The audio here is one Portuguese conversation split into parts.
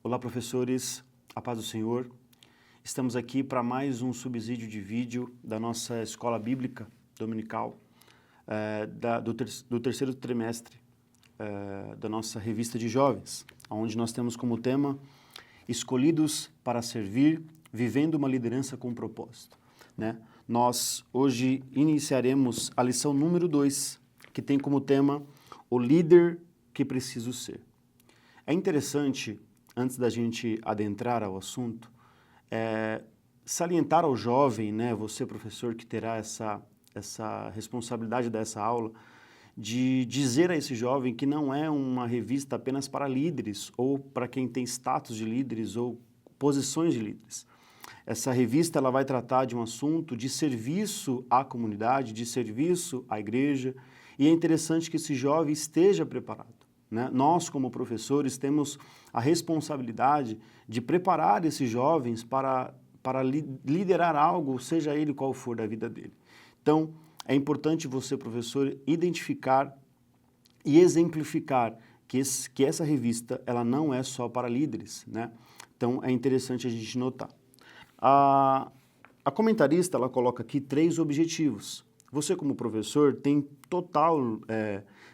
Olá, professores, a paz do Senhor. Estamos aqui para mais um subsídio de vídeo da nossa escola bíblica dominical, do terceiro trimestre da nossa revista de jovens, onde nós temos como tema Escolhidos para Servir, Vivendo uma Liderança com Propósito. Nós hoje iniciaremos a lição número 2, que tem como tema O Líder que Preciso Ser. É interessante, antes da gente adentrar ao assunto, salientar ao jovem, você professor que terá essa responsabilidade dessa aula, de dizer a esse jovem que não é uma revista apenas para líderes ou para quem tem status de líderes ou posições de líderes. Essa revista ela vai tratar de um assunto de serviço à comunidade, de serviço à igreja, e é interessante que esse jovem esteja preparado. Nós, como professores, temos a responsabilidade de preparar esses jovens para liderar algo, seja ele qual for da vida dele. Então, é importante você, professor, identificar e exemplificar que essa revista ela não é só para líderes. Então, é interessante a gente notar. A comentarista ela coloca aqui 3 objetivos. Você, como professor, tem total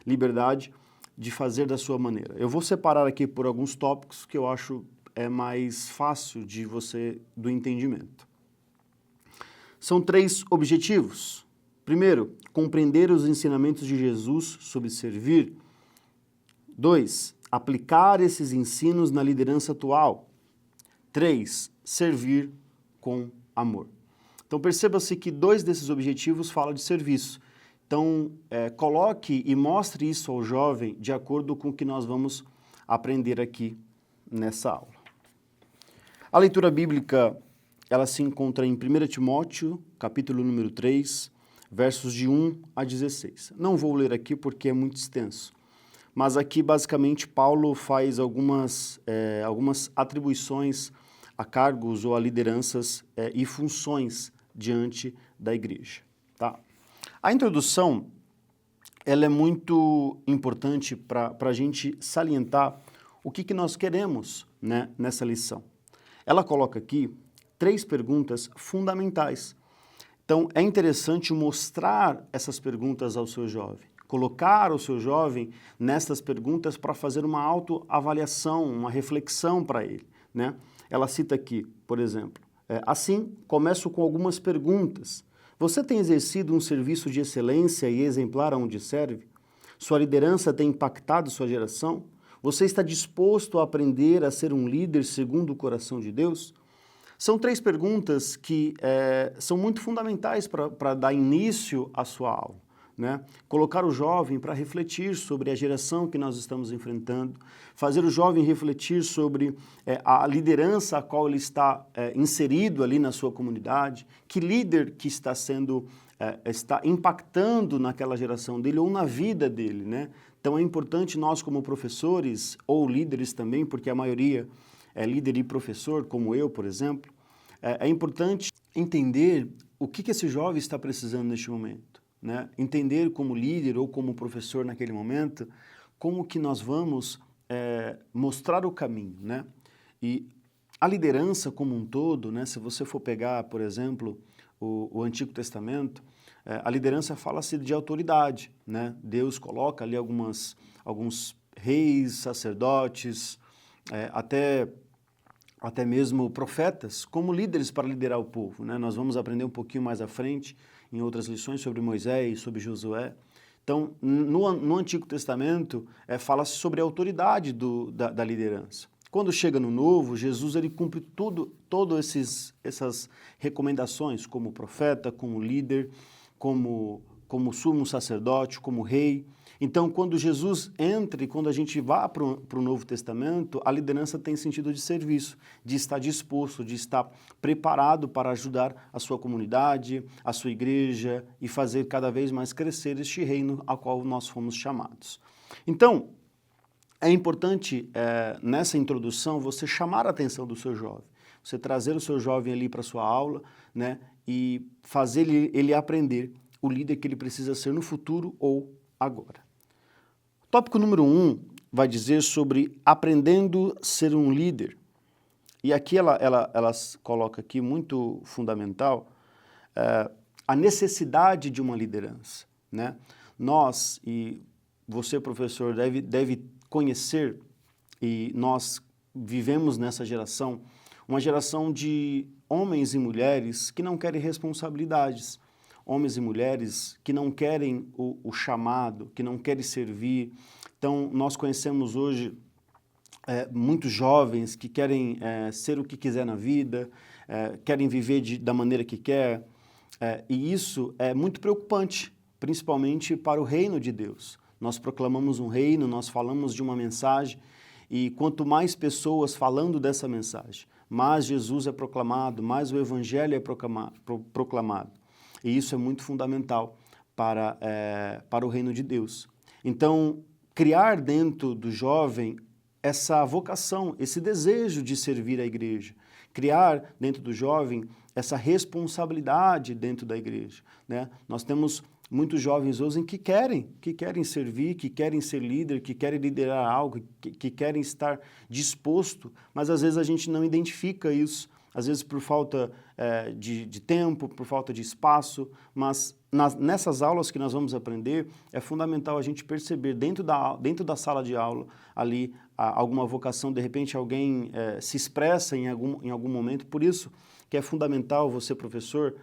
liberdade de fazer da sua maneira. Eu vou separar aqui por alguns tópicos que eu acho mais fácil do entendimento. São 3 objetivos. Primeiro, compreender os ensinamentos de Jesus sobre servir. 2, aplicar esses ensinos na liderança atual. 3, servir com amor. Então perceba-se que 2 desses objetivos falam de serviço. Então, coloque e mostre isso ao jovem de acordo com o que nós vamos aprender aqui nessa aula. A leitura bíblica, ela se encontra em 1 Timóteo, capítulo número 3, versos de 1 a 16. Não vou ler aqui porque é muito extenso, mas aqui, basicamente, Paulo faz algumas atribuições a cargos ou a lideranças e funções diante da igreja. Tá? A introdução ela é muito importante para a gente salientar o que nós queremos nessa lição. Ela coloca aqui 3 perguntas fundamentais. Então, é interessante mostrar essas perguntas ao seu jovem, colocar o seu jovem nessas perguntas para fazer uma autoavaliação, uma reflexão para ele. Ela cita aqui, por exemplo, assim, começo com algumas perguntas. Você tem exercido um serviço de excelência e exemplar onde serve? Sua liderança tem impactado sua geração? Você está disposto a aprender a ser um líder segundo o coração de Deus? São 3 perguntas que são muito fundamentais para dar início à sua aula. Colocar o jovem para refletir sobre a geração que nós estamos enfrentando, fazer o jovem refletir sobre a liderança a qual ele está inserido ali na sua comunidade, que líder que está impactando naquela geração dele ou na vida dele. Então é importante nós como professores ou líderes também, porque a maioria é líder e professor, como eu, por exemplo, é importante entender o que esse jovem está precisando neste momento. Entender como líder ou como professor naquele momento, como que nós vamos mostrar o caminho. E a liderança como um todo, se você for pegar, por exemplo, o Antigo Testamento, a liderança fala-se de autoridade. Deus coloca ali alguns reis, sacerdotes, até mesmo profetas, como líderes para liderar o povo. Nós vamos aprender um pouquinho mais à frente, em outras lições, sobre Moisés, sobre Josué. Então, no Antigo Testamento, fala-se sobre a autoridade da liderança. Quando chega no Novo, Jesus ele cumpre todas essas recomendações, como profeta, como líder, como sumo sacerdote, como rei. Então, quando Jesus entra e quando a gente vai para o Novo Testamento, a liderança tem sentido de serviço, de estar disposto, de estar preparado para ajudar a sua comunidade, a sua igreja e fazer cada vez mais crescer este reino a qual nós fomos chamados. Então, é importante nessa introdução você chamar a atenção do seu jovem, você trazer o seu jovem ali para a sua aula, e fazer ele aprender o líder que ele precisa ser no futuro ou agora. Tópico número 1 vai dizer sobre aprendendo a ser um líder. E aqui ela coloca aqui muito fundamental a necessidade de uma liderança, né? Nós, e você, professor, deve conhecer, e nós vivemos nessa geração, uma geração de homens e mulheres que não querem responsabilidades, homens e mulheres que não querem o chamado, que não querem servir. Então, nós conhecemos hoje muitos jovens que querem ser o que quiser na vida, querem viver da maneira que quer, e isso é muito preocupante, principalmente para o reino de Deus. Nós proclamamos um reino, nós falamos de uma mensagem, e quanto mais pessoas falando dessa mensagem, mais Jesus é proclamado, mais o Evangelho é proclamado. E isso é muito fundamental para o reino de Deus. Então, criar dentro do jovem essa vocação, esse desejo de servir a igreja, criar dentro do jovem essa responsabilidade dentro da igreja, né? Nós temos muitos jovens hoje que querem servir, que querem ser líder, que querem liderar algo, que querem estar disposto, mas às vezes a gente não identifica isso, às vezes por falta de tempo, por falta de espaço, mas nessas aulas que nós vamos aprender, é fundamental a gente perceber dentro da sala de aula, ali, alguma vocação, de repente alguém se expressa em algum momento, por isso que é fundamental você, professor,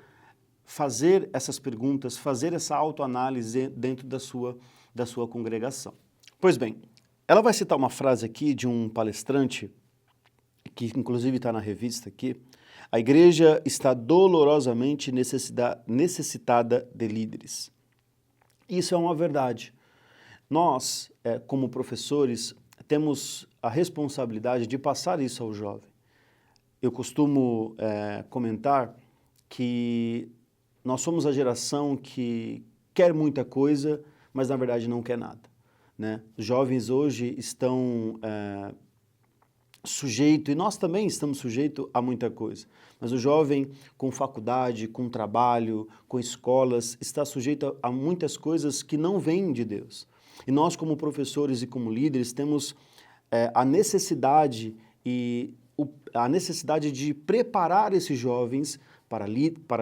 fazer essas perguntas, fazer essa autoanálise dentro da sua congregação. Pois bem, ela vai citar uma frase aqui de um palestrante, que inclusive está na revista aqui: a igreja está dolorosamente necessitada de líderes. Isso é uma verdade. Nós, como professores, temos a responsabilidade de passar isso ao jovem. Eu costumo comentar que nós somos a geração que quer muita coisa, mas na verdade não quer nada, né? Os jovens hoje estão sujeitos, e nós também estamos sujeitos a muita coisa, mas o jovem com faculdade, com trabalho, com escolas, está sujeito a muitas coisas que não vêm de Deus. E nós, como professores e como líderes, temos a necessidade de preparar esses jovens para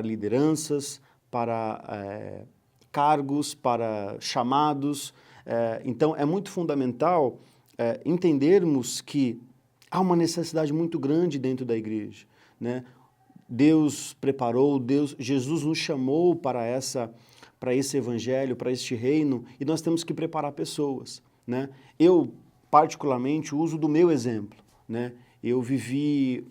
lideranças, para cargos, para chamados. Então, é muito fundamental entendermos que há uma necessidade muito grande dentro da igreja, né? Deus preparou, Jesus nos chamou para esse evangelho, para este reino, e nós temos que preparar pessoas, né? Eu, particularmente, uso do meu exemplo, né? Eu vivi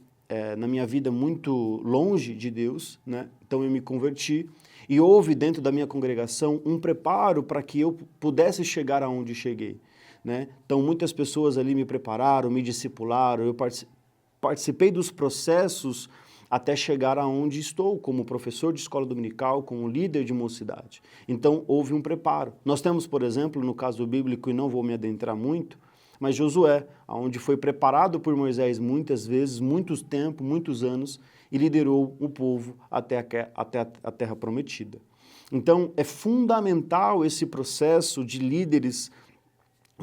na minha vida muito longe de Deus, né? Então eu me converti e houve dentro da minha congregação um preparo para que eu pudesse chegar aonde cheguei, né? Então muitas pessoas ali me prepararam, me discipularam, eu participei dos processos até chegar aonde estou, como professor de escola dominical, como líder de mocidade. Então houve um preparo. Nós temos, por exemplo, no caso bíblico, e não vou me adentrar muito, mas Josué, onde foi preparado por Moisés muitas vezes, muito tempo, muitos anos, e liderou o povo até a terra prometida. Então, é fundamental esse processo de líderes,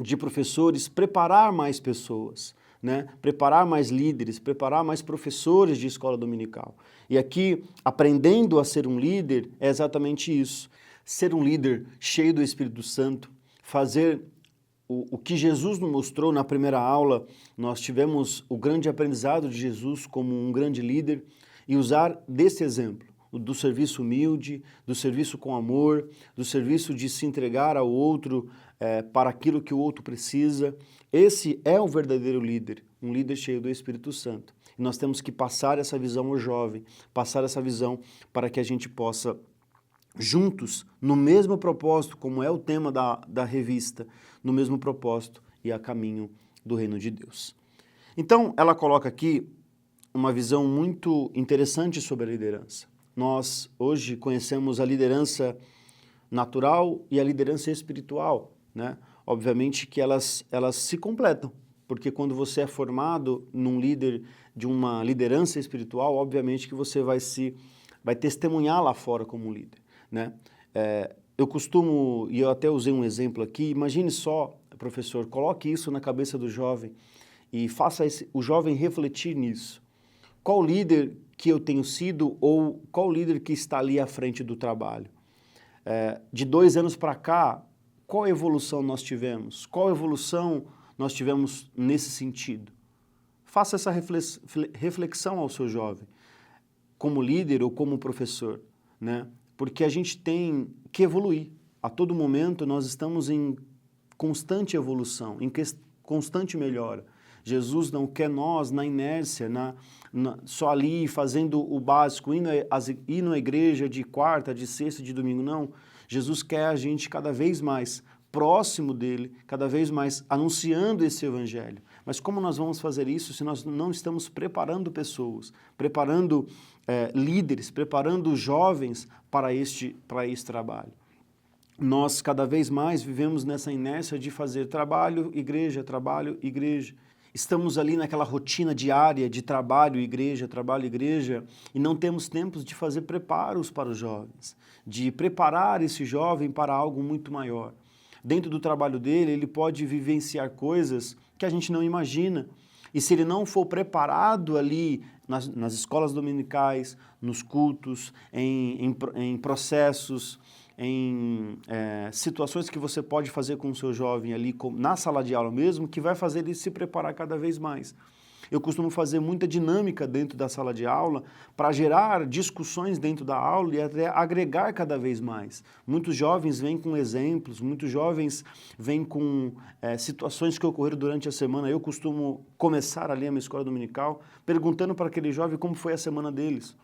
de professores, preparar mais pessoas, né? Preparar mais líderes, preparar mais professores de escola dominical. E aqui, aprendendo a ser um líder, é exatamente isso. Ser um líder cheio do Espírito Santo, fazer o que Jesus nos mostrou na primeira aula. Nós tivemos o grande aprendizado de Jesus como um grande líder e usar desse exemplo, do serviço humilde, do serviço com amor, do serviço de se entregar ao outro para aquilo que o outro precisa. Esse é o verdadeiro líder, um líder cheio do Espírito Santo. E nós temos que passar essa visão ao jovem, passar essa visão para que a gente possa, juntos, no mesmo propósito, como é o tema da revista, no mesmo propósito e a caminho do reino de Deus. Então, ela coloca aqui uma visão muito interessante sobre a liderança. Nós, hoje, conhecemos a liderança natural e a liderança espiritual, né? Obviamente que elas se completam, porque quando você é formado num líder de uma liderança espiritual, obviamente que você vai testemunhar lá fora como um líder, né? Eu costumo, e eu até usei um exemplo aqui, imagine só, professor, coloque isso na cabeça do jovem e faça o jovem refletir nisso. qual líder que eu tenho sido ou qual líder que está ali à frente do trabalho. De 2 anos para cá, qual evolução nós tivemos? Qual evolução nós tivemos nesse sentido? Faça essa reflexão ao seu jovem, como líder ou como professor, né? Porque a gente tem que evoluir. A todo momento nós estamos em constante evolução, em constante melhora. Jesus não quer nós na inércia, só ali fazendo o básico, ir na igreja de quarta, de sexta, de domingo, não. Jesus quer a gente cada vez mais próximo dele, cada vez mais anunciando esse evangelho. Mas como nós vamos fazer isso se nós não estamos preparando pessoas, preparando líderes, preparando jovens para este trabalho? Nós cada vez mais vivemos nessa inércia de fazer trabalho, igreja, estamos ali naquela rotina diária de trabalho, igreja, e não temos tempos de fazer preparos para os jovens, de preparar esse jovem para algo muito maior. Dentro do trabalho dele, ele pode vivenciar coisas que a gente não imagina. E se ele não for preparado ali nas escolas dominicais, nos cultos, em processos, em situações que você pode fazer com o seu jovem ali, na sala de aula mesmo, que vai fazer ele se preparar cada vez mais. Eu costumo fazer muita dinâmica dentro da sala de aula para gerar discussões dentro da aula e até agregar cada vez mais. Muitos jovens vêm com exemplos, muitos jovens vêm com situações que ocorreram durante a semana. Eu costumo começar ali a minha escola dominical perguntando para aquele jovem como foi a semana deles.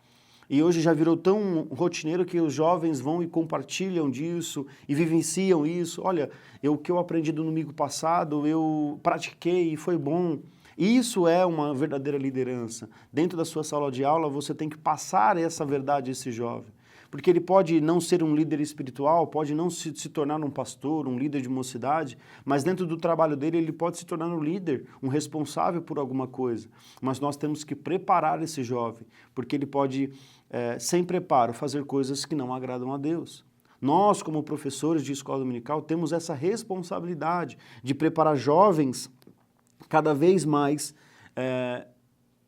E hoje já virou tão rotineiro que os jovens vão e compartilham disso e vivenciam isso. Olha, o que eu aprendi do domingo passado, eu pratiquei e foi bom. Isso é uma verdadeira liderança. Dentro da sua sala de aula, você tem que passar essa verdade a esse jovem. Porque ele pode não ser um líder espiritual, pode não se tornar um pastor, um líder de mocidade, mas dentro do trabalho dele, ele pode se tornar um líder, um responsável por alguma coisa. Mas nós temos que preparar esse jovem, porque ele pode, sem preparo, fazer coisas que não agradam a Deus. Nós, como professores de escola dominical, temos essa responsabilidade de preparar jovens cada vez mais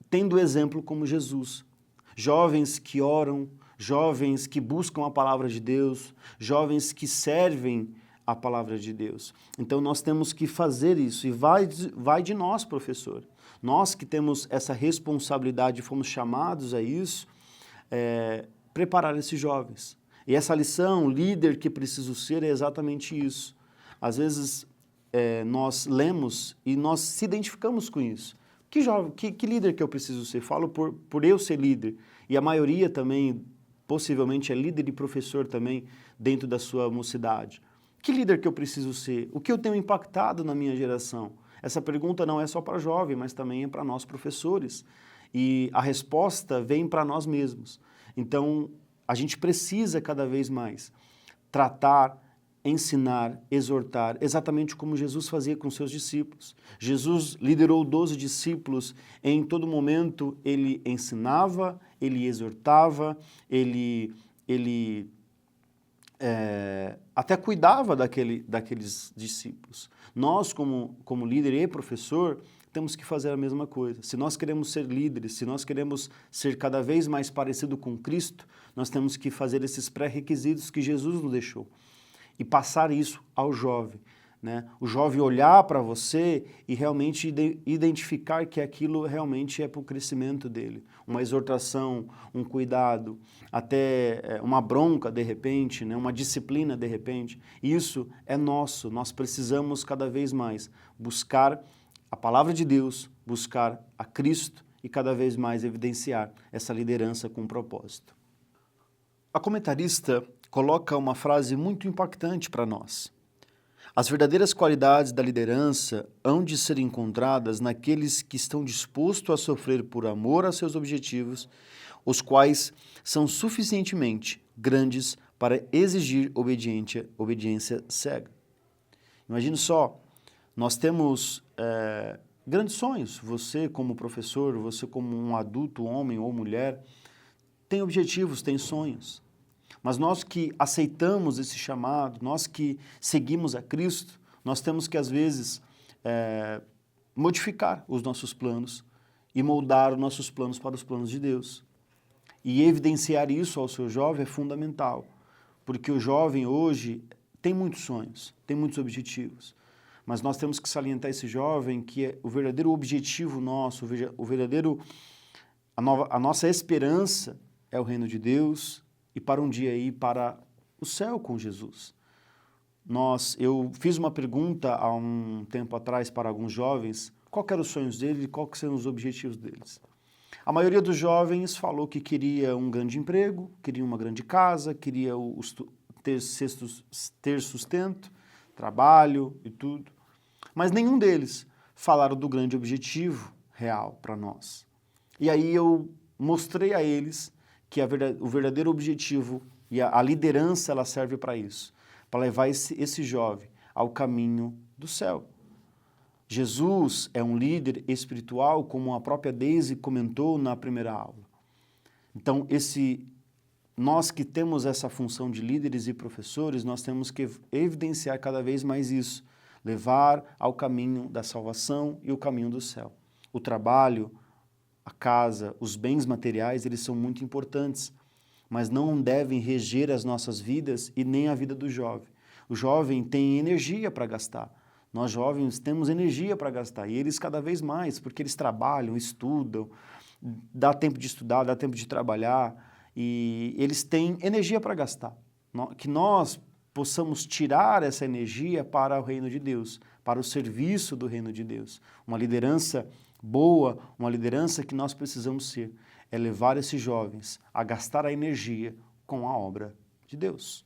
tendo exemplo como Jesus. Jovens que oram, jovens que buscam a palavra de Deus, jovens que servem a palavra de Deus. Então nós temos que fazer isso e vai de nós, professor. Nós que temos essa responsabilidade, fomos chamados a isso, preparar esses jovens. E essa lição, líder que preciso ser, é exatamente isso. Às vezes nós lemos e nós se identificamos com isso. Que líder que eu preciso ser? Falo por eu ser líder. E a maioria também, possivelmente, é líder e professor também dentro da sua mocidade. Que líder que eu preciso ser? O que eu tenho impactado na minha geração? Essa pergunta não é só para jovem, mas também é para nós professores. E a resposta vem para nós mesmos. Então, a gente precisa cada vez mais tratar, ensinar, exortar, exatamente como Jesus fazia com seus discípulos. Jesus liderou 12 discípulos, em todo momento ele ensinava, ele exortava, ele até cuidava daqueles discípulos. Nós, como líder e professor, temos que fazer a mesma coisa. Se nós queremos ser líderes, se nós queremos ser cada vez mais parecido com Cristo, nós temos que fazer esses pré-requisitos que Jesus nos deixou. E passar isso ao jovem, né? O jovem olhar para você e realmente identificar que aquilo realmente é para o crescimento dele. Uma exortação, um cuidado, até uma bronca de repente, né? Uma disciplina de repente. Isso é nosso, nós precisamos cada vez mais buscar a palavra de Deus, buscar a Cristo e cada vez mais evidenciar essa liderança com propósito. A comentarista coloca uma frase muito impactante para nós. As verdadeiras qualidades da liderança hão de ser encontradas naqueles que estão dispostos a sofrer por amor a seus objetivos, os quais são suficientemente grandes para exigir obediência cega. Imagine só, nós temos grandes sonhos. Você como professor, você como um adulto, homem ou mulher, tem objetivos, tem sonhos. Mas nós que aceitamos esse chamado, nós que seguimos a Cristo, nós temos que, às vezes, modificar os nossos planos e moldar os nossos planos para os planos de Deus. E evidenciar isso ao seu jovem é fundamental, porque o jovem hoje tem muitos sonhos, tem muitos objetivos, mas nós temos que salientar esse jovem que o verdadeiro objetivo nosso, a nossa esperança é o reino de Deus e para um dia ir para o céu com Jesus. Eu fiz uma pergunta há um tempo atrás para alguns jovens, qual eram os sonhos deles e quais eram os objetivos deles. A maioria dos falou que queria um grande emprego, queria uma grande casa, queria ter sustento, trabalho e tudo. Mas nenhum deles falaram do grande objetivo real para nós. E aí eu mostrei a eles que o verdadeiro objetivo e a liderança ela serve para isso, para levar esse jovem ao caminho do céu. Jesus é um líder espiritual, como a própria Daisy comentou na primeira aula. Então, nós que temos essa função de líderes e professores, nós temos que evidenciar cada vez mais isso, levar ao caminho da salvação e o caminho do céu. O trabalho, a casa, os bens materiais, eles são muito importantes, mas não devem reger as nossas vidas e nem a vida do jovem. O jovem tem energia para gastar. Nós jovens temos energia para gastar, e eles cada vez mais, porque eles trabalham, estudam, dá tempo de estudar, dá tempo de trabalhar, e eles têm energia para gastar. Que nós possamos tirar essa energia para o reino de Deus, para o serviço do reino de Deus. Uma liderança boa, uma liderança que nós precisamos ser, é levar esses jovens a gastar a energia com a obra de Deus.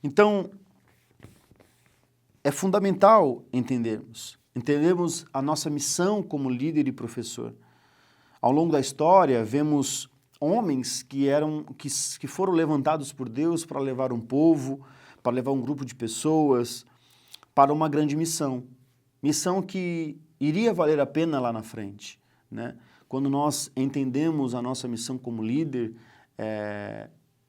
Então, é fundamental entendermos a nossa missão como líder e professor. Ao longo da história, vemos homens que foram levantados por Deus para levar um povo, para levar um grupo de pessoas para uma grande missão. Missão que iria valer a pena lá na frente, né? Quando nós entendemos a nossa missão como líder,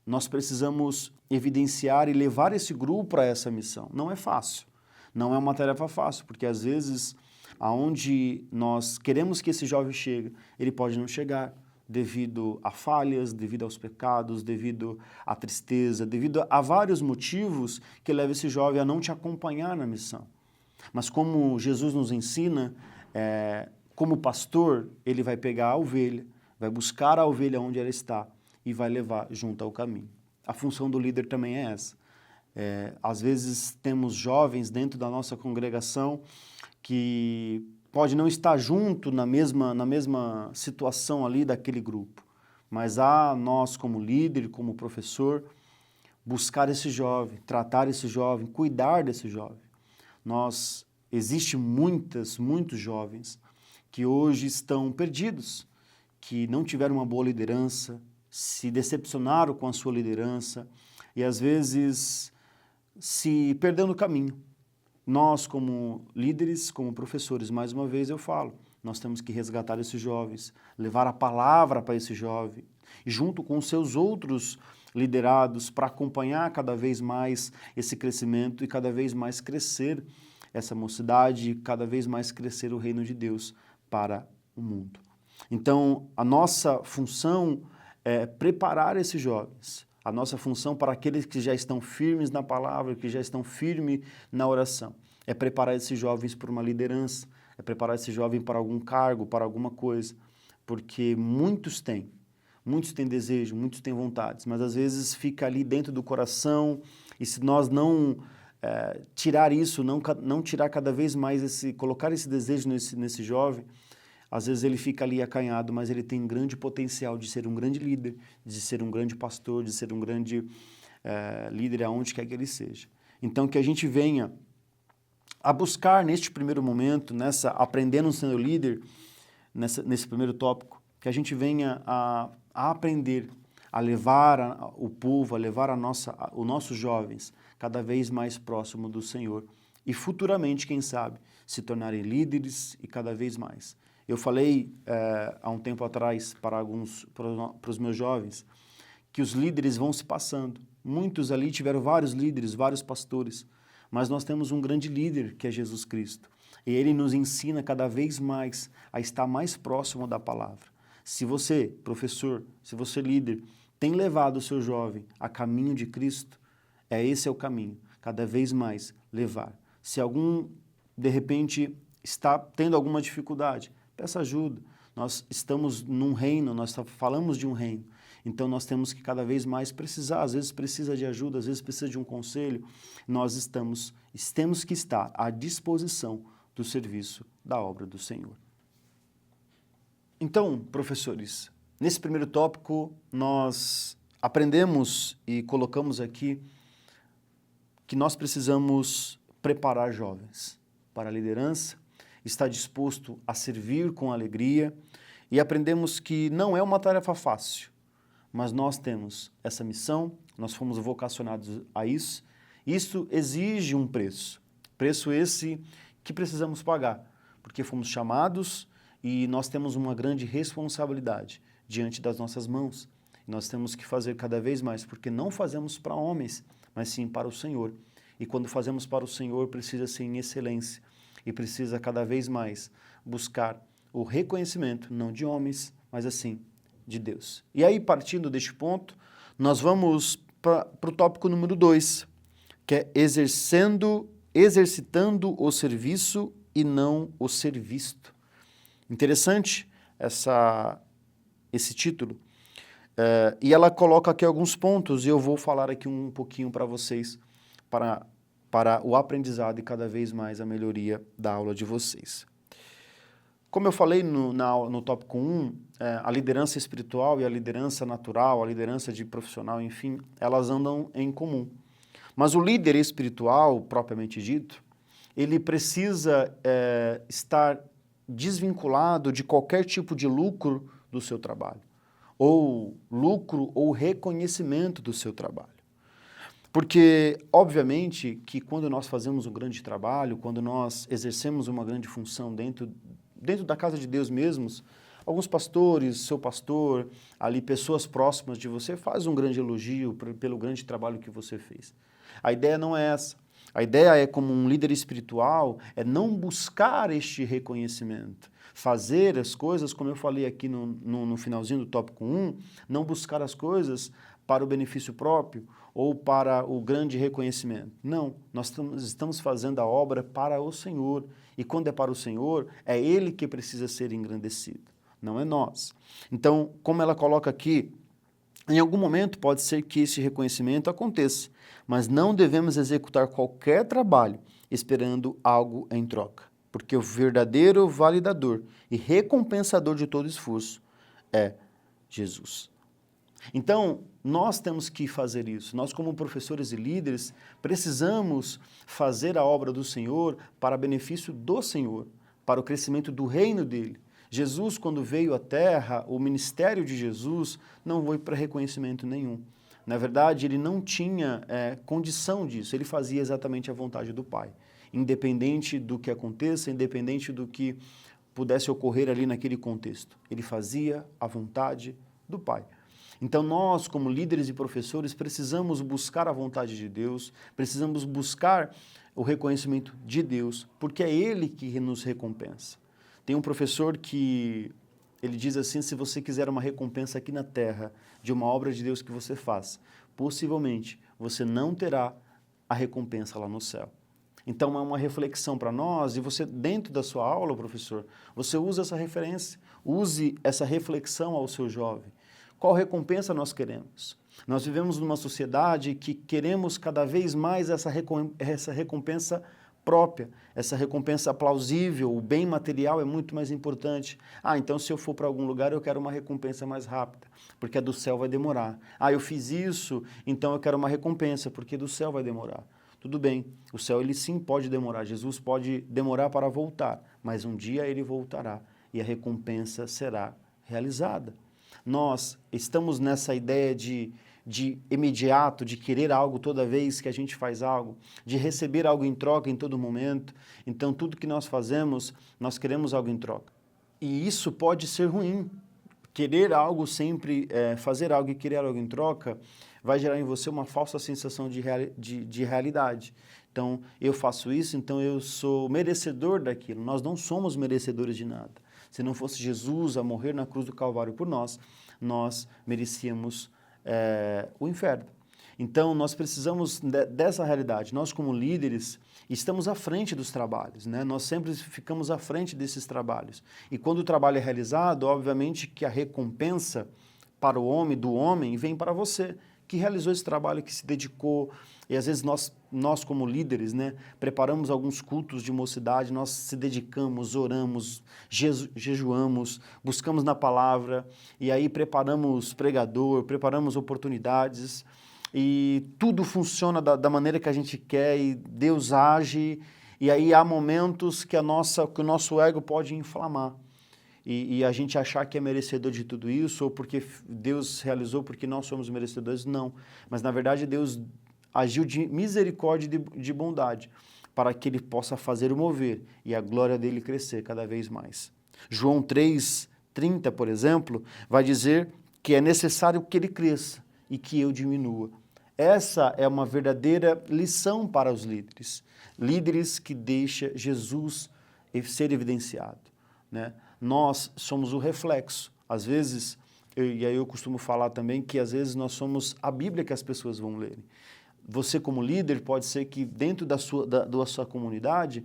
nós precisamos evidenciar e levar esse grupo a essa missão. Não é fácil. Não é uma tarefa fácil, porque às vezes, aonde nós queremos que esse jovem chegue, ele pode não chegar, devido a falhas, devido aos pecados, devido à tristeza, devido a vários motivos que levam esse jovem a não te acompanhar na missão. Mas como Jesus nos ensina, como pastor, ele vai pegar a ovelha, vai buscar a ovelha onde ela está e vai levar junto ao caminho. A função do líder também é essa. Às vezes temos jovens dentro da nossa congregação que pode não estar junto na mesma situação ali daquele grupo, mas nós como líder, como professor, buscar esse jovem, tratar esse jovem, cuidar desse jovem. Existem muitos jovens que hoje estão perdidos, que não tiveram uma boa liderança, se decepcionaram com a sua liderança e às vezes se perdeu no caminho. Nós, como líderes, como professores, mais uma vez eu falo, nós temos que resgatar esses jovens, levar a palavra para esse jovem, e junto com os seus outros liderados, para acompanhar cada vez mais esse crescimento e cada vez mais crescer essa mocidade, e cada vez mais crescer o reino de Deus para o mundo. Então, a nossa função é preparar esses jovens, a nossa função para aqueles que já estão firmes na palavra, que já estão firmes na oração, é preparar esses jovens para uma liderança, é preparar esse jovem para algum cargo, para alguma coisa, porque muitos têm desejo, muitos têm vontades, mas às vezes fica ali dentro do coração, e se nós não tirar isso, não tirar cada vez mais colocar esse desejo nesse jovem, às vezes ele fica ali acanhado, mas ele tem um grande potencial de ser um grande líder, de ser um grande pastor, de ser um grande líder aonde quer que ele seja. Então, que a gente venha a buscar neste primeiro momento, aprendendo sendo líder, nesse primeiro tópico, que a gente venha a aprender a levar o povo, a levar os nossos jovens cada vez mais próximo do Senhor e futuramente, quem sabe, se tornarem líderes e cada vez mais. Eu falei há um tempo atrás para os meus jovens que os líderes vão se passando. Muitos ali tiveram vários líderes, vários pastores, mas nós temos um grande líder que é Jesus Cristo. E ele nos ensina cada vez mais a estar mais próximo da palavra. Se você, professor, se você líder, tem levado o seu jovem a caminho de Cristo, esse é o caminho, cada vez mais levar. Se algum, de repente, está tendo alguma dificuldade, peça ajuda. Nós estamos num reino, nós falamos de um reino, então nós temos que cada vez mais precisar, às vezes precisa de ajuda, às vezes precisa de um conselho, nós temos que estar à disposição do serviço da obra do Senhor. Então, professores, nesse primeiro tópico nós aprendemos e colocamos aqui que nós precisamos preparar jovens para a liderança, estar disposto a servir com alegria e aprendemos que não é uma tarefa fácil, mas nós temos essa missão, nós fomos vocacionados a isso, isso exige um preço esse que precisamos pagar, porque fomos chamados e nós temos uma grande responsabilidade diante das nossas mãos. Nós temos que fazer cada vez mais, porque não fazemos para homens, mas sim para o Senhor. E quando fazemos para o Senhor, precisa ser em excelência e precisa cada vez mais buscar o reconhecimento, não de homens, mas assim, de Deus. E aí, partindo deste ponto, nós vamos para o tópico número 2, que é exercitando o serviço e não o ser visto. Interessante esse título. E ela coloca aqui alguns pontos e eu vou falar aqui um pouquinho para vocês, para o aprendizado e cada vez mais a melhoria da aula de vocês. Como eu falei no tópico 1, a liderança espiritual e a liderança natural, a liderança de profissional, enfim, elas andam em comum. Mas o líder espiritual, propriamente dito, ele precisa estar desvinculado de qualquer tipo de lucro do seu trabalho, ou lucro ou reconhecimento do seu trabalho. Porque, obviamente, que quando nós fazemos um grande trabalho, quando nós exercemos uma grande função dentro da casa de Deus mesmos, alguns pastores, seu pastor, ali pessoas próximas de você, faz um grande elogio pelo grande trabalho que você fez. A ideia não é essa. A ideia é, como um líder espiritual, é não buscar este reconhecimento. Fazer as coisas, como eu falei aqui no finalzinho do tópico 1, não buscar as coisas para o benefício próprio ou para o grande reconhecimento. Não, nós estamos fazendo a obra para o Senhor. E quando é para o Senhor, é Ele que precisa ser engrandecido, não é nós. Então, como ela coloca aqui, em algum momento pode ser que esse reconhecimento aconteça, mas não devemos executar qualquer trabalho esperando algo em troca, porque o verdadeiro validador e recompensador de todo esforço é Jesus. Então, nós temos que fazer isso. Nós, como professores e líderes, precisamos fazer a obra do Senhor para benefício do Senhor, para o crescimento do reino dele. Jesus, quando veio à terra, o ministério de Jesus não foi para reconhecimento nenhum. Na verdade, ele não tinha condição disso, ele fazia exatamente a vontade do Pai. Independente do que aconteça, independente do que pudesse ocorrer ali naquele contexto. Ele fazia a vontade do Pai. Então nós, como líderes e professores, precisamos buscar a vontade de Deus, precisamos buscar o reconhecimento de Deus, porque é Ele que nos recompensa. Tem um professor que ele diz assim, se você quiser uma recompensa aqui na terra de uma obra de Deus que você faz, possivelmente você não terá a recompensa lá no céu. Então é uma reflexão para nós e você, dentro da sua aula, professor, você usa essa referência, use essa reflexão ao seu jovem. Qual recompensa nós queremos? Nós vivemos numa sociedade que queremos cada vez mais essa recompensa própria, essa recompensa plausível, o bem material é muito mais importante. Então se eu for para algum lugar eu quero uma recompensa mais rápida, porque a do céu vai demorar. Eu fiz isso, então eu quero uma recompensa, porque do céu vai demorar. Tudo bem, o céu ele sim pode demorar, Jesus pode demorar para voltar, mas um dia ele voltará e a recompensa será realizada. Nós estamos nessa ideia de imediato, de querer algo toda vez que a gente faz algo, de receber algo em troca em todo momento. Então, tudo que nós fazemos, nós queremos algo em troca. E isso pode ser ruim. Querer algo sempre, fazer algo e querer algo em troca, vai gerar em você uma falsa sensação de realidade, Então, eu faço isso, então eu sou merecedor daquilo. Nós não somos merecedores de nada. Se não fosse Jesus a morrer na cruz do Calvário por nós, nós merecíamos o inferno. Então, nós precisamos dessa realidade. Nós, como líderes, estamos à frente dos trabalhos, né? Nós sempre ficamos à frente desses trabalhos. E quando o trabalho é realizado, obviamente que a recompensa para o homem, do homem, vem para você, que realizou esse trabalho, que se dedicou. E às vezes nós como líderes, né, preparamos alguns cultos de mocidade, nós se dedicamos, oramos, jejuamos, buscamos na palavra, e aí preparamos pregador, preparamos oportunidades, e tudo funciona da maneira que a gente quer, e Deus age, e aí há momentos que o nosso ego pode inflamar. E a gente achar que é merecedor de tudo isso, ou porque Deus realizou porque nós somos merecedores, não. Mas, na verdade, Deus agiu de misericórdia e de bondade, para que Ele possa fazer o mover e a glória dEle crescer cada vez mais. João 3:30, por exemplo, vai dizer que é necessário que Ele cresça e que eu diminua. Essa é uma verdadeira lição para os líderes. Líderes que deixam Jesus ser evidenciado, né? Nós somos o reflexo. Às vezes, e aí eu costumo falar também que às vezes nós somos a Bíblia que as pessoas vão ler. Você como líder, pode ser que dentro da sua comunidade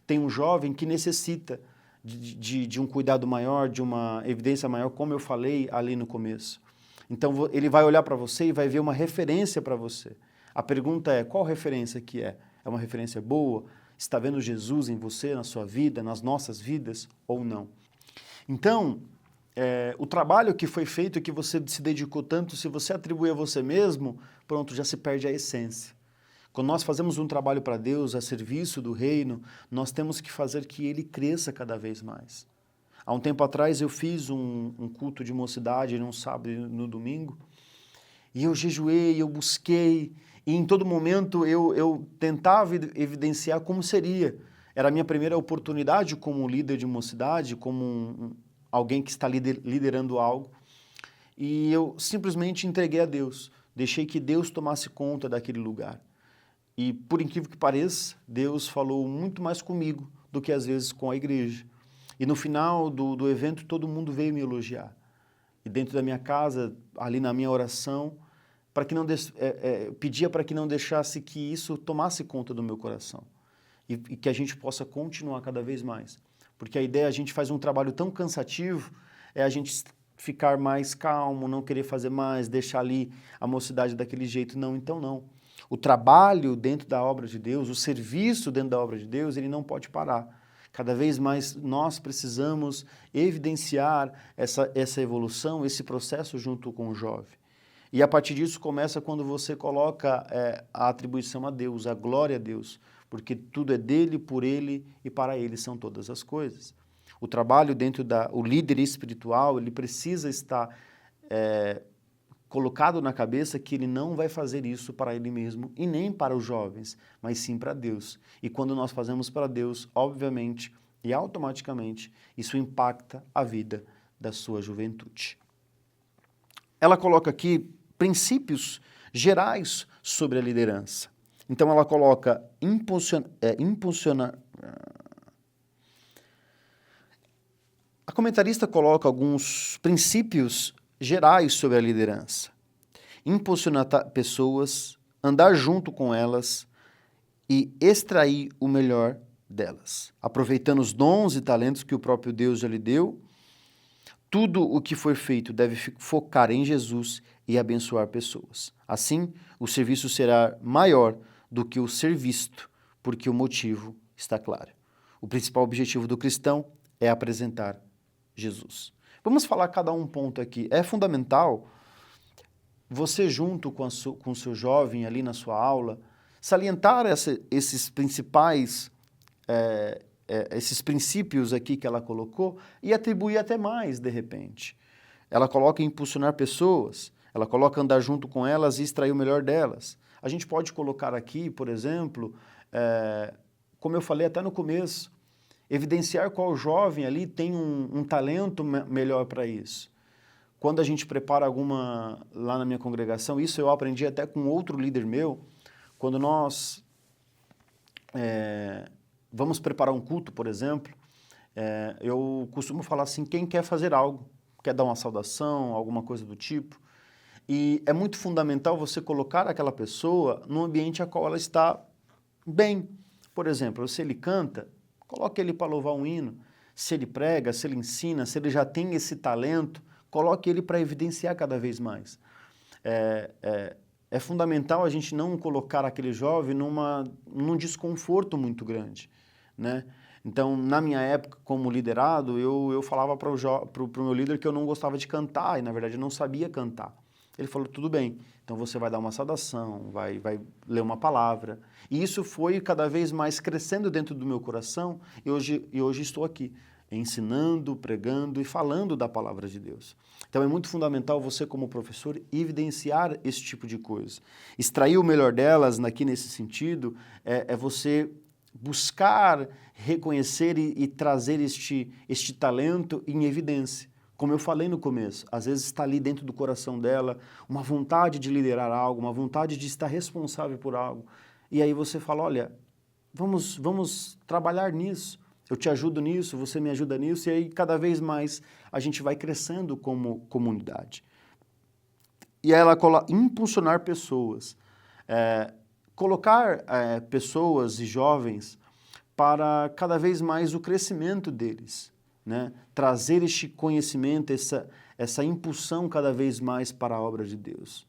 tem um jovem que necessita de um cuidado maior, de uma evidência maior, como eu falei ali no começo. Então ele vai olhar para você e vai ver uma referência para você. A pergunta é, qual referência que é? É uma referência boa? Está vendo Jesus em você, na sua vida, nas nossas vidas ou não? Então, o trabalho que foi feito, que você se dedicou tanto, se você atribuir a você mesmo, pronto, já se perde a essência. Quando nós fazemos um trabalho para Deus, a serviço do reino, nós temos que fazer que ele cresça cada vez mais. Há um tempo atrás eu fiz um culto de mocidade, num sábado e no domingo, e eu jejuei, eu busquei, e em todo momento eu tentava evidenciar como seria. Era a minha primeira oportunidade como líder de mocidade, como alguém que está liderando algo. E eu simplesmente entreguei a Deus. Deixei que Deus tomasse conta daquele lugar. E por incrível que pareça, Deus falou muito mais comigo do que às vezes com a igreja. E no final do evento todo mundo veio me elogiar. E dentro da minha casa, ali na minha oração, pedia para que não deixasse que isso tomasse conta do meu coração. E que a gente possa continuar cada vez mais. Porque a ideia, a gente faz um trabalho tão cansativo, é a gente ficar mais calmo, não querer fazer mais, deixar ali a mocidade daquele jeito. Não, então não. O trabalho dentro da obra de Deus, o serviço dentro da obra de Deus, ele não pode parar. Cada vez mais nós precisamos evidenciar essa evolução, esse processo junto com o jovem. E a partir disso começa quando você coloca a atribuição a Deus, a glória a Deus, porque tudo é dele, por ele e para ele são todas as coisas. O trabalho o líder espiritual, ele precisa estar colocado na cabeça que ele não vai fazer isso para ele mesmo e nem para os jovens, mas sim para Deus. E quando nós fazemos para Deus, obviamente e automaticamente, isso impacta a vida da sua juventude. Ela coloca aqui princípios gerais sobre a liderança. Então ela coloca impulsionar. A comentarista coloca alguns princípios gerais sobre a liderança. Impulsionar pessoas, andar junto com elas e extrair o melhor delas, aproveitando os dons e talentos que o próprio Deus já lhe deu. Tudo o que for feito deve focar em Jesus e abençoar pessoas. Assim, o serviço será maior do que o ser visto, porque o motivo está claro. O principal objetivo do cristão é apresentar Jesus. Vamos falar cada um ponto aqui. É fundamental você, junto com o seu jovem ali na sua aula, salientar esses principais esses princípios aqui que ela colocou e atribuir até mais, de repente. Ela coloca impulsionar pessoas, ela coloca andar junto com elas e extrair o melhor delas. A gente pode colocar aqui, por exemplo, como eu falei até no começo, evidenciar qual jovem ali tem um talento melhor para isso. Quando a gente prepara lá na minha congregação, isso eu aprendi até com outro líder meu, quando nós vamos preparar um culto, por exemplo, eu costumo falar assim, quem quer fazer algo, quer dar uma saudação, alguma coisa do tipo, e é muito fundamental você colocar aquela pessoa num ambiente a qual ela está bem. Por exemplo, se ele canta, coloque ele para louvar um hino. Se ele prega, se ele ensina, se ele já tem esse talento, coloque ele para evidenciar cada vez mais. É fundamental a gente não colocar aquele jovem num desconforto muito grande, né? Então, na minha época, como liderado, eu falava para o meu líder que eu não gostava de cantar e, na verdade, eu não sabia cantar. Ele falou, tudo bem, então você vai dar uma saudação, vai ler uma palavra. E isso foi cada vez mais crescendo dentro do meu coração e hoje estou aqui, ensinando, pregando e falando da palavra de Deus. Então é muito fundamental você, como professor, evidenciar esse tipo de coisa. Extrair o melhor delas aqui nesse sentido é você buscar reconhecer e trazer este talento em evidência. Como eu falei no começo, às vezes está ali dentro do coração dela uma vontade de liderar algo, uma vontade de estar responsável por algo. E aí você fala, olha, vamos trabalhar nisso. Eu te ajudo nisso, você me ajuda nisso, e aí cada vez mais a gente vai crescendo como comunidade. E aí ela impulsionar pessoas, colocar pessoas e jovens para cada vez mais o crescimento deles, né? Trazer este conhecimento, essa impulsão cada vez mais para a obra de Deus.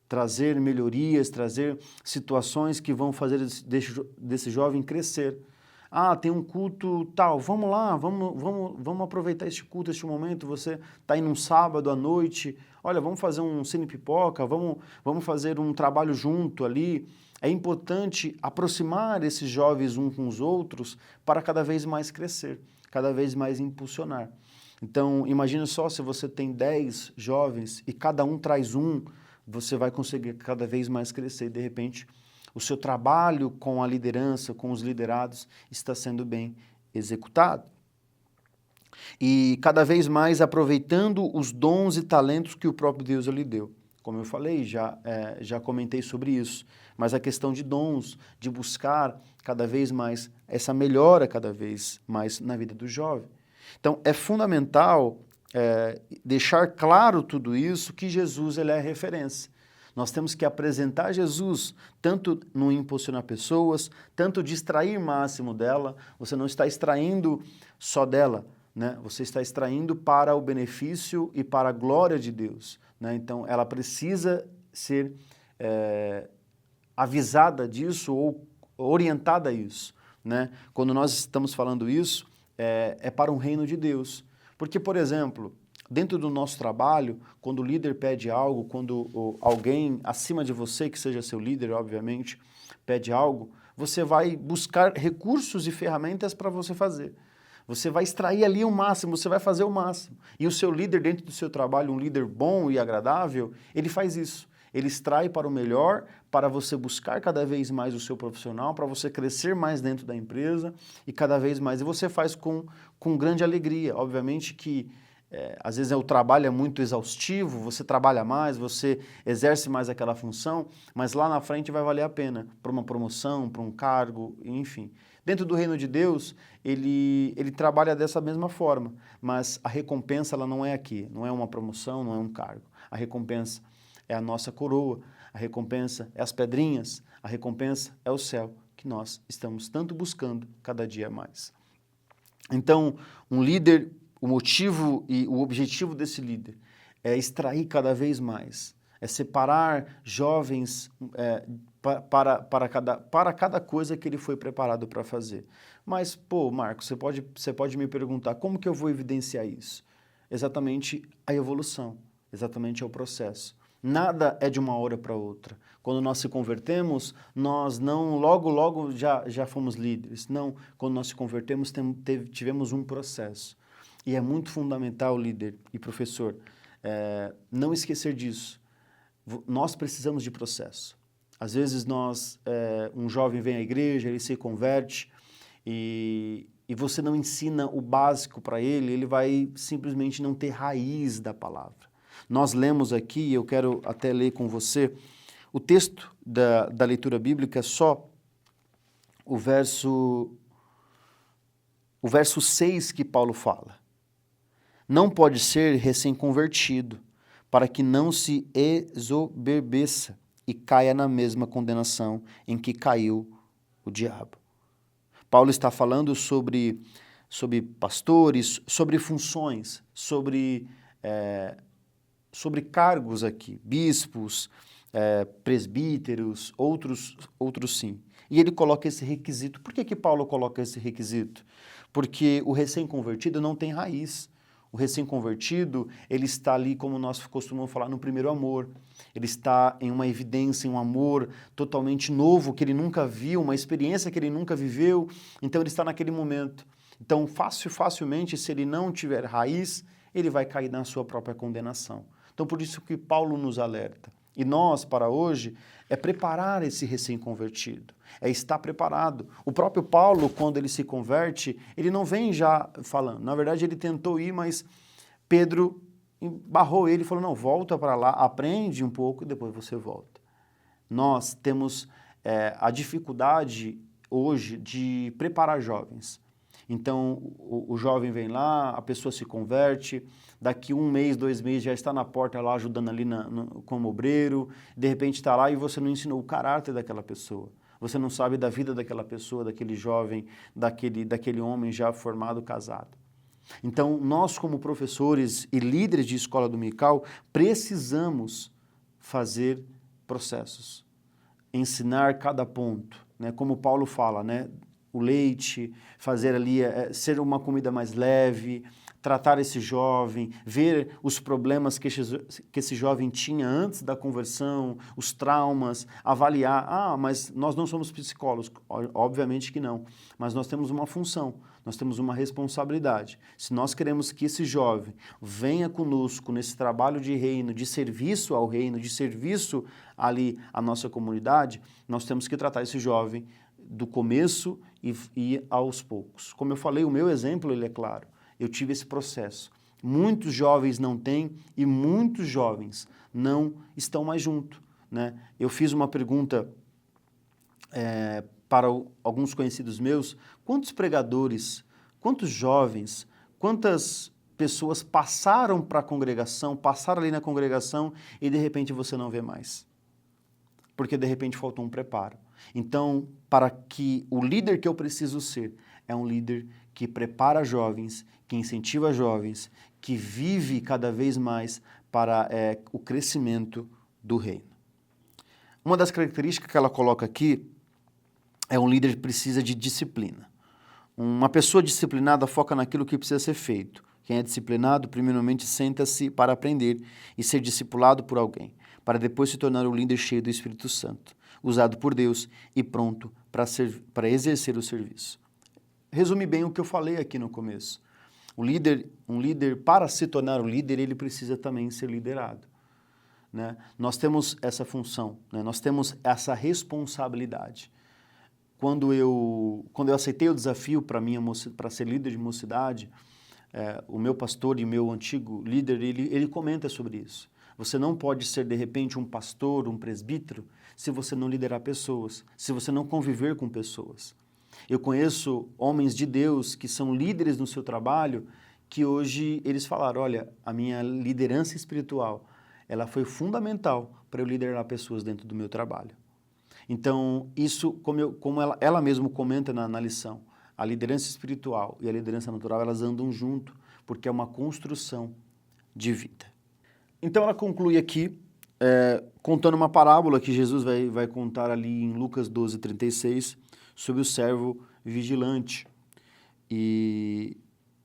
Trazer melhorias, trazer situações que vão fazer desse jovem crescer. Ah, tem um culto tal, vamos lá, vamos aproveitar este culto, este momento, você está indo um sábado à noite, olha, vamos fazer um cine pipoca, vamos fazer um trabalho junto ali. É importante aproximar esses jovens uns com os outros para cada vez mais crescer, cada vez mais impulsionar. Então, imagina só se você tem 10 jovens e cada um traz um, você vai conseguir cada vez mais crescer e, de repente, o seu trabalho com a liderança, com os liderados, está sendo bem executado. E cada vez mais aproveitando os dons e talentos que o próprio Deus lhe deu. Como eu falei, já comentei sobre isso, mas a questão de dons, de buscar cada vez mais essa melhora cada vez mais na vida do jovem. Então, é fundamental deixar claro tudo isso, que Jesus ele é a referência. Nós temos que apresentar Jesus, tanto no impulsionar pessoas, tanto de extrair máximo dela. Você não está extraindo só dela, né? Você está extraindo para o benefício e para a glória de Deus, né? Então, ela precisa ser avisada disso ou orientada a isso, né? Quando nós estamos falando isso, é para o reino de Deus. Porque, por exemplo, dentro do nosso trabalho, quando o líder pede algo, quando alguém acima de você, que seja seu líder, obviamente, pede algo, você vai buscar recursos e ferramentas para você fazer. Você vai extrair ali o máximo, você vai fazer o máximo. E o seu líder dentro do seu trabalho, um líder bom e agradável, ele faz isso. Ele extrai para o melhor, para você buscar cada vez mais o seu profissional, para você crescer mais dentro da empresa e cada vez mais. E você faz com grande alegria. Obviamente que às vezes o trabalho é muito exaustivo, você trabalha mais, você exerce mais aquela função, mas lá na frente vai valer a pena para uma promoção, para um cargo, enfim. Dentro do reino de Deus, ele trabalha dessa mesma forma, mas a recompensa ela não é aqui, não é uma promoção, não é um cargo. A recompensa é a nossa coroa, a recompensa é as pedrinhas, a recompensa é o céu, que nós estamos tanto buscando cada dia mais. Então, um líder, o motivo e o objetivo desse líder é extrair cada vez mais, é separar jovens para cada coisa que ele foi preparado para fazer. Mas, pô, Marcos, você pode me perguntar, como que eu vou evidenciar isso? Exatamente a evolução, exatamente é o processo. Nada é de uma hora para outra. Quando nós se convertemos, nós não logo já fomos líderes. Não, quando nós se convertemos, tivemos um processo. E é muito fundamental, líder e professor, não esquecer disso. Nós precisamos de processo. Às vezes um jovem vem à igreja, ele se converte e você não ensina o básico para ele, ele vai simplesmente não ter raiz da palavra. Nós lemos aqui, eu quero até ler com você, o texto da leitura bíblica, só o verso 6 que Paulo fala. Não pode ser recém-convertido, para que não se exoberbeça e caia na mesma condenação em que caiu o diabo. Paulo está falando sobre pastores, sobre funções, sobre cargos aqui, bispos, presbíteros, outros sim. E ele coloca esse requisito. Por que Paulo coloca esse requisito? Porque o recém-convertido não tem raiz. O recém-convertido, ele está ali, como nós costumamos falar, no primeiro amor. Ele está em uma evidência, em um amor totalmente novo, que ele nunca viu, uma experiência que ele nunca viveu. Então ele está naquele momento. Então, facilmente, se ele não tiver raiz, ele vai cair na sua própria condenação. Então, por isso que Paulo nos alerta. E nós, para hoje, é preparar esse recém-convertido, é estar preparado. O próprio Paulo, quando ele se converte, ele não vem já falando. Na verdade, ele tentou ir, mas Pedro barrou ele e falou, não, volta para lá, aprende um pouco e depois você volta. Nós temos a dificuldade hoje de preparar jovens. Então, o jovem vem lá, a pessoa se converte, daqui 1 mês, 2 meses já está na porta lá ajudando ali como obreiro, de repente está lá e você não ensinou o caráter daquela pessoa. Você não sabe da vida daquela pessoa, daquele jovem, daquele homem já formado, casado. Então, nós como professores e líderes de escola dominical, precisamos fazer processos, ensinar cada ponto, né? Como Paulo fala, né? O leite, fazer ali, ser uma comida mais leve, tratar esse jovem, ver os problemas que esse jovem tinha antes da conversão, os traumas, avaliar. Mas nós não somos psicólogos, obviamente que não, mas nós temos uma função, nós temos uma responsabilidade. Se nós queremos que esse jovem venha conosco nesse trabalho de reino, de serviço ao reino, de serviço ali à nossa comunidade, nós temos que tratar esse jovem do começo e aos poucos. Como eu falei, o meu exemplo, ele é claro. Eu tive esse processo. Muitos jovens não têm e muitos jovens não estão mais juntos, né? Eu fiz uma pergunta para alguns conhecidos meus, quantos pregadores, quantos jovens, quantas pessoas passaram para a congregação, passaram ali na congregação e de repente você não vê mais? Porque de repente faltou um preparo. Então, para que o líder que eu preciso ser é um líder que prepara jovens, que incentiva jovens, que vive cada vez mais para o crescimento do reino. Uma das características que ela coloca aqui é um líder que precisa de disciplina. Uma pessoa disciplinada foca naquilo que precisa ser feito. Quem é disciplinado, primeiramente, senta-se para aprender e ser discipulado por alguém, para depois se tornar um líder cheio do Espírito Santo, usado por Deus e pronto para exercer o serviço. Resume bem o que eu falei aqui no começo. Um líder, para se tornar um líder, ele precisa também ser liderado, né? Nós temos essa função, né? Nós temos essa responsabilidade. Quando eu aceitei o desafio para ser líder de mocidade, o meu pastor e meu antigo líder, ele comenta sobre isso. Você não pode ser, de repente, um pastor, um presbítero, se você não liderar pessoas, se você não conviver com pessoas. Eu conheço homens de Deus que são líderes no seu trabalho, que hoje eles falaram, olha, a minha liderança espiritual, ela foi fundamental para eu liderar pessoas dentro do meu trabalho. Então, isso, como ela mesma comenta na lição, a liderança espiritual e a liderança natural, elas andam junto, porque é uma construção de vida. Então, ela conclui aqui, contando uma parábola que Jesus vai contar ali em Lucas 12:36, sobre o servo vigilante. E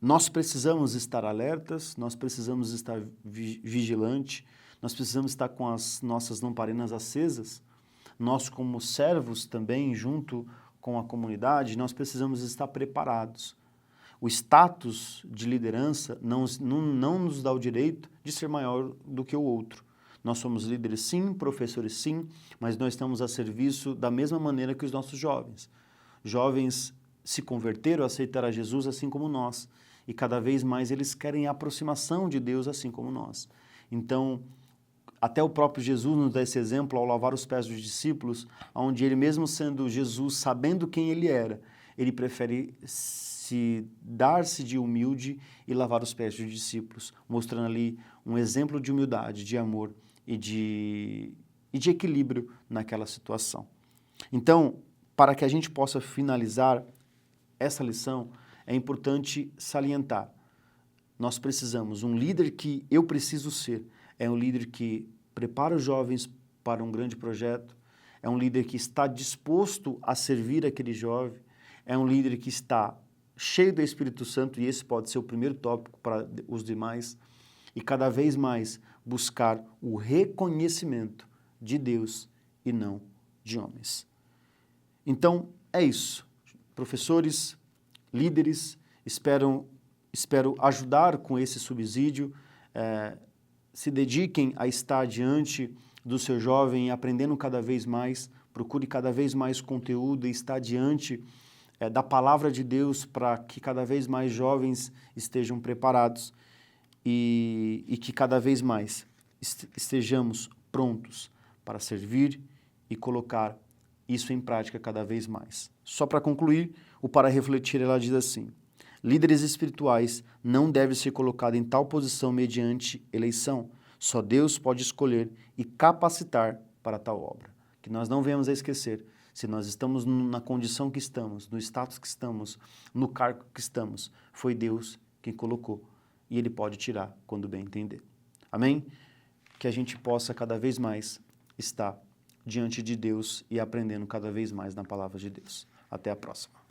nós precisamos estar alertas, nós precisamos estar vigilantes, nós precisamos estar com as nossas lamparinas acesas. Nós, como servos também, junto com a comunidade, nós precisamos estar preparados. O status de liderança não nos dá o direito de ser maior do que o outro. Nós somos líderes sim, professores sim, mas nós estamos a serviço da mesma maneira que os nossos jovens. Jovens se converteram, aceitaram a Jesus assim como nós. E cada vez mais eles querem a aproximação de Deus assim como nós. Então, até o próprio Jesus nos dá esse exemplo ao lavar os pés dos discípulos, onde ele mesmo sendo Jesus, sabendo quem ele era, ele prefere se dar-se de humilde e lavar os pés dos discípulos, mostrando ali um exemplo de humildade, de amor e de equilíbrio naquela situação. Então, para que a gente possa finalizar essa lição, é importante salientar. Nós precisamos, um líder que eu preciso ser, é um líder que prepara os jovens para um grande projeto, é um líder que está disposto a servir aquele jovem, é um líder que está cheio do Espírito Santo, e esse pode ser o primeiro tópico para os demais, e cada vez mais buscar o reconhecimento de Deus e não de homens. Então, é isso. Professores, líderes, espero ajudar com esse subsídio, se dediquem a estar diante do seu jovem, aprendendo cada vez mais, procure cada vez mais conteúdo e estar diante da palavra de Deus para que cada vez mais jovens estejam preparados e que cada vez mais estejamos prontos para servir e colocar isso em prática cada vez mais. Só para concluir, o Para Refletir, ela diz assim: líderes espirituais não devem ser colocados em tal posição mediante eleição. Só Deus pode escolher e capacitar para tal obra. Que nós não venhamos a esquecer, se nós estamos na condição que estamos, no status que estamos, no cargo que estamos, foi Deus quem colocou. E Ele pode tirar quando bem entender. Amém? Que a gente possa cada vez mais estar diante de Deus e aprendendo cada vez mais na palavra de Deus. Até a próxima.